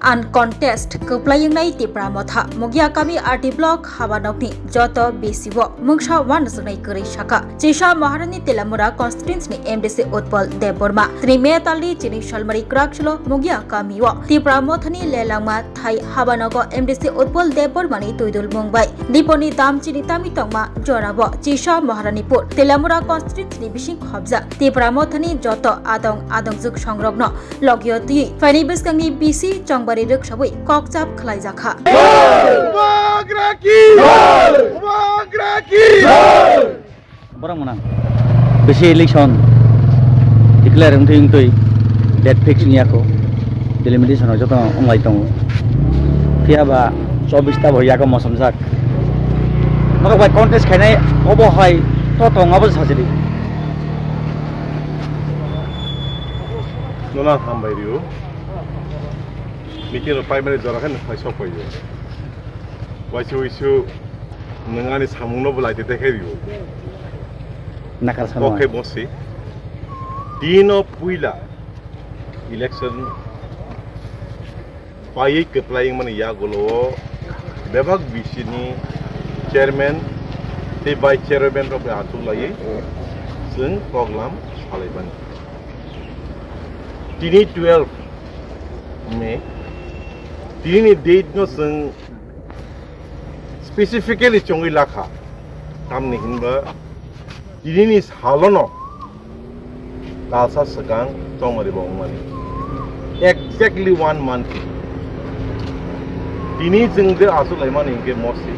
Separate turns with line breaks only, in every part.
Uncontest Kwplai TIPRA Motha Mungiakamini RT Block Habanokni Joto BCO Wngkha 1 Sunai Kuri Sakha Chisha Maharani Telamura Constituency MDC Utpal Deborma Trimetali Chini Shalmari Krakshlo Mungiakamini TIPRA Mothani Lelangma Thai Habanogo MDC Utpal Debormani Tuidul Mumbai Diponi Dam Chini Tamitongma Jorabo Chisha Maharanipur Telamura Constituency Bishing Khobja TIPRA Mothani Joto Adong Zuk Songrogno Logioti Fanibus Kangi BC Chongbari Ruk Shabui Kokchap Khlai Zakha
Borang mana besi election declare unting toi date fix ni ako delimitation joto online tong pia ba 24 ta bhaiya ko mosam sak maka bai contest khainai obo hai to tong abo sajili
nona hambai riu mikir primary jara kan paisa poyo waisu nangani samungno bulai te dekhai riu
nakar sama
okay bosi dino puila election pai Kwplai mani ya golo bebak bisini chairman te vice chairman ro atu lai sung program salaiban tini 12 May tini date no sung specifically chongi lakha tamni hinba tini halono kalsa sakang chongmari bongmani exactly 1 month tini jingde asu laimani inge mosi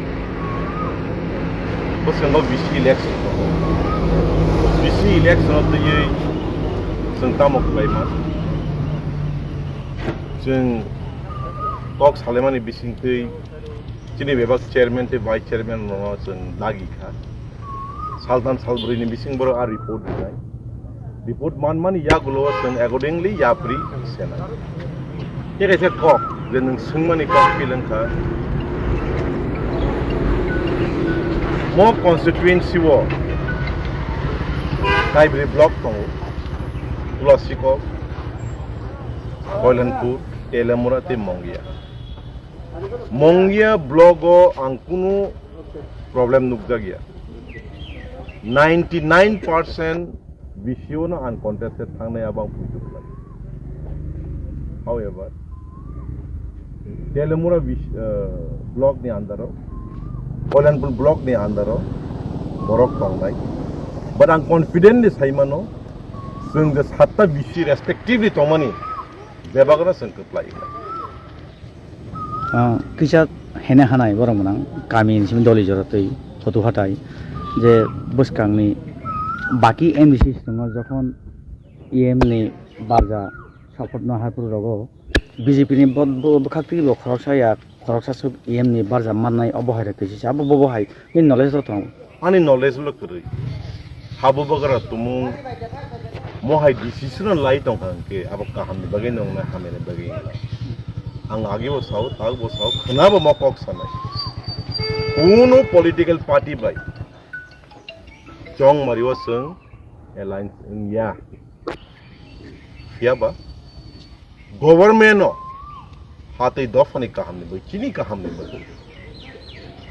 bosengo bisi election to ye sengtamok laiman jeng tok salemani bisingtei chini bebak chairman te vice chairman no jeng lagi kha saltan salbri ni bising boro a report dinai report mani ya gulo jeng accordingly ya pri sena ye se kok jeng sungmani kok pilang kha mo constituency wo Library block tong Ulasiko Koilanpur Telamura te Mungia blogo angkunu problem nukja gya 99% visio na uncontested thangna abang puju plai however Telamura block ni andaro Koilanpur block ni andaro borok tonglai but I'm confident this Haimano sung the Hatta Vishi respectively Tomani Debagana Sung Kwplai.
Kisha Hena Hanai, Boramanang, Kamin, Simdoli Jorotoi, Hotu Hatai, the Buskangni, Baki MDC, Zakon, EMNI, Baza, Support no Hapurogo, BJP Bokati, Korosaya, Korosasuk, EMNI, Baza, Manai, Obohai, Abu in knowledge of tongue.
Ani knowledge look Habu Bagara Tumu Mohai decision light on Hanke, Abakaham, the Bagin on Hamene Bagin. Angagi was out, Al was out, Kanaba Mokok Sana. Uno political party by Chong Mario Sung, Alliance in Ya Yaba Government Hate Dofani Kaham, Chini Kaham,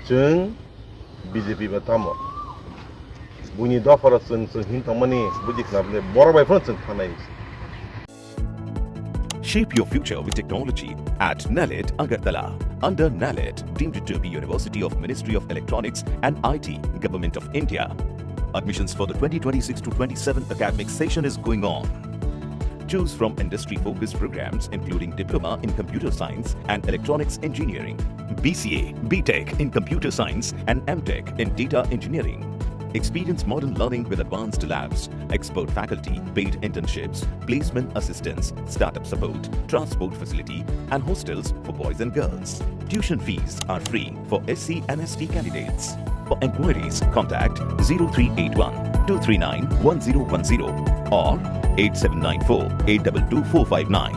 Chung BJP Batamo. Bunyi dafar sen hintamani budik nable bora by front sen thanai.
Shape your future with technology at NALET Agartala. Under NALET, deemed to be University of Ministry of Electronics and IT, Government of India. Admissions for the 2026 to 27 academic session is going on. Choose from industry-focused programs including Diploma in Computer Science and Electronics Engineering, BCA, BTech in Computer Science and MTech in Data Engineering. Experience modern learning with advanced labs, expert faculty, paid internships, placement assistance, startup support, transport facility, and hostels for boys and girls. Tuition fees are free for SC and ST candidates. For enquiries, contact 0381 239 1010 or 8794 822 459.